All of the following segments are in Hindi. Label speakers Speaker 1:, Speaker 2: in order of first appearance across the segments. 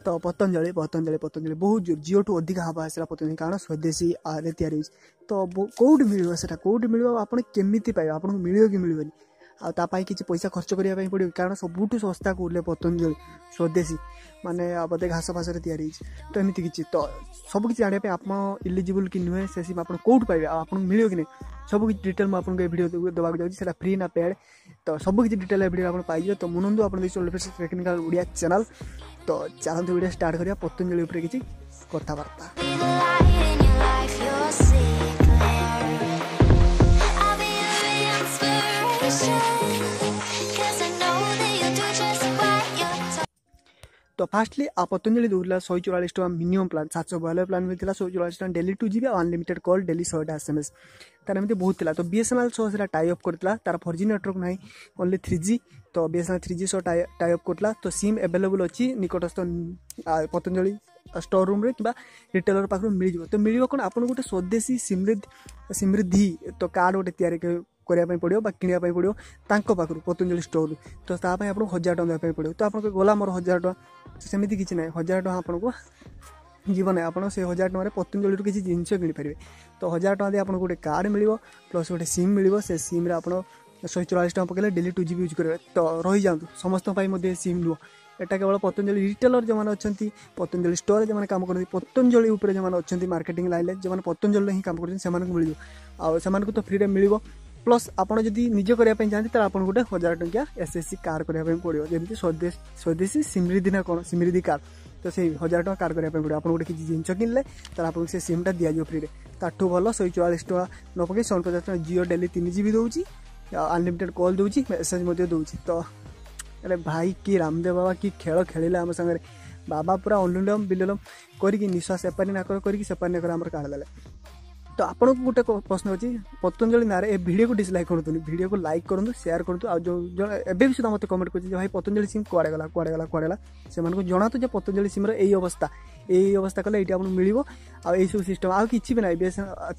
Speaker 1: तो पतंजलि पतंजलि पतंजलि बहुत जोर जियो टू अधिक हवा आसला पतंजलि कारण स्वदेशी आरे तैयारी तो कौट मिल से कौट मिल आप केमी पाइबे आपको मिल कि मिलनी आपाई किसी पैसा खर्च करने पड़ो कारण सबुठ सस्ता कौटे पतंजलि स्वदेशी माने बोधे घास फास तैयारी तो एमती किसी तो सब किसी जानापी आप इलिजिबल कि नुहे से आप कौट पाइबे आपको मिल कि नहीं सब किसी डिटेल मुझे वीडियो देवाक जाऊँगी फ्री ना पेड तो सब किसी डिटेल वीडियो आप पाइबे तो मुनंदु आप टेक्निकल ओडिया चैनल तो चलते वीडियो स्टार्ट करिया पतंजलि उपरे किसी कथबार्ता तो फास्टली पतंजलि दूसरा 144 टका मिनिमम प्लान 742 प्लान भी 144 टका daily 2 GB unlimited call daily 100 SMS तार एमती बहुत था तो BSNL सह से टाई अप करता तार 4G नेटवर्क ना ओनली 3G तो BSNL 3G सह टाई अप करता तो सिम एवेलेबल अच्छी निकटस्थ पतंजलि स्टोर रूम रे कि रिटेलर पाखु मिल तो मिल कौन आपको गोटे स्वदेशी समृद्धि तो कार्ड गोटे तैयारी करने पड़ो कि पड़ो पाखु पतंजलि स्टोर तो तापाई आपको 1000 टका देवाई पड़ो तो आपको गला मोर 1000 टका सेमती किसी ना 1000 टका आपको जीवन आप 1000 टकर पतंजलि किसी जिनस किनीपारे तो 1000 टका आपको गोटे कार्ड मिल प्लस गोटे सिम मिल से सिम्रे आप 144 टका पकड़े डेली 2 GB यूज करेंगे तो रही जातु समस्त सिम नुह एटा केवल पतंजलि रिटेलर जो मैंने अच्छा पतंजलि स्टोर जो कम करते पतंजलि उपर जो अच्छा मार्केटिंग लाइन जो पतंजलि हिं कम कर मिल आउ तो फ्री मिल प्लस आपड़ जदि निज करने चाहते तो आपको गोटे 1000 टंकिया SSC कार्ड करने पड़ो जमी स्वदेशी समृद्धि ना कौन समृद्धि कार्ड तो से 1000 टका कार्ड करने पड़ो आपको गोटे किसी जिनस किनले तो आपको से सिमटा दिज्व फ्री ताठू भल 144 टका न पकई 150 टका जियो डेली 3 GB दूसरी अनलिमिटेड कॉल दूसरी मेसेज दूसरी तो अरे भाई कि रामदेव बाबा कि खेल खेलिले आम सागर बाबा पूरा अनुलोम विलोम करके निश्वास सेपारी नाकर करके सेपारी नाकर आम काढ़ देले तो आपको गोटे प्रश्न अच्छी पतंजलि ना ए वीडियो को डिसलाइक करूँ वीडियो को लाइक करूँ शेयर करूँ आ जो एवं सुधा मत कमेंट कर भाई पतंजलि सिम कुआड़े गला से जना तो पतंजलि सिम यही अवस्था कले ये आपको मिल आई सब सिस्टम आउ कि भी ना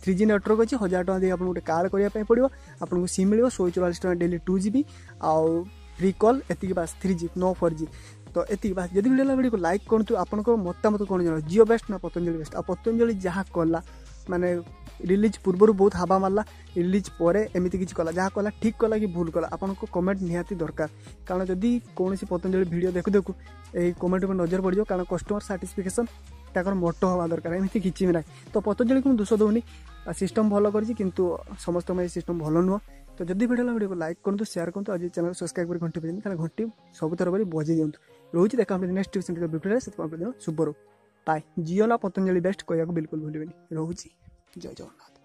Speaker 1: 3G नेटवर्क अच्छी 1000 टका दी आपको गोटे कार्ड करने पड़ो आपको सिम मिल 144 टका डेली 2 GB आउ फ्री कॉल एति बास 3G नो 4G तो एति बास जदि वीडियो को लाइक करूँ आपको मतामत कौन जाना जियो बेस्ट ना पतंजलि बेस्ट आ पतंजलि जहाँ कला माने रिलीज पूर्व बहुत हवा मारला रिलीज पर एमती किसी कला जहाँ कला ठीक कला कि भूल कला आपको कमेंट निहाती दरकार कारण जदि कौन पतंजलि वीडियो देखु देखु यही कमेंट पर नजर पड़ कारण कस्टमर साटिस्फिकेसन ताकर मोटो हवा दरकार एमती किसी भी ना तो पतंजलि को दोष दूनी सिस्टम भल कर समस्त सिस्टम भल नुह तो जदि वीडियो को लाइक करूँ शेयर करूँ आज चैनल सब्सक्राइब कर घंटी बजाई घंटी सब थर बजे दिखाँ रोचे देखा नेक्स्ट वीडियो से शुभ रो बाय जियो ना पतंजलि बेस्ट कहना बिल्कुल भूल रोचे जय जगन्नाथ।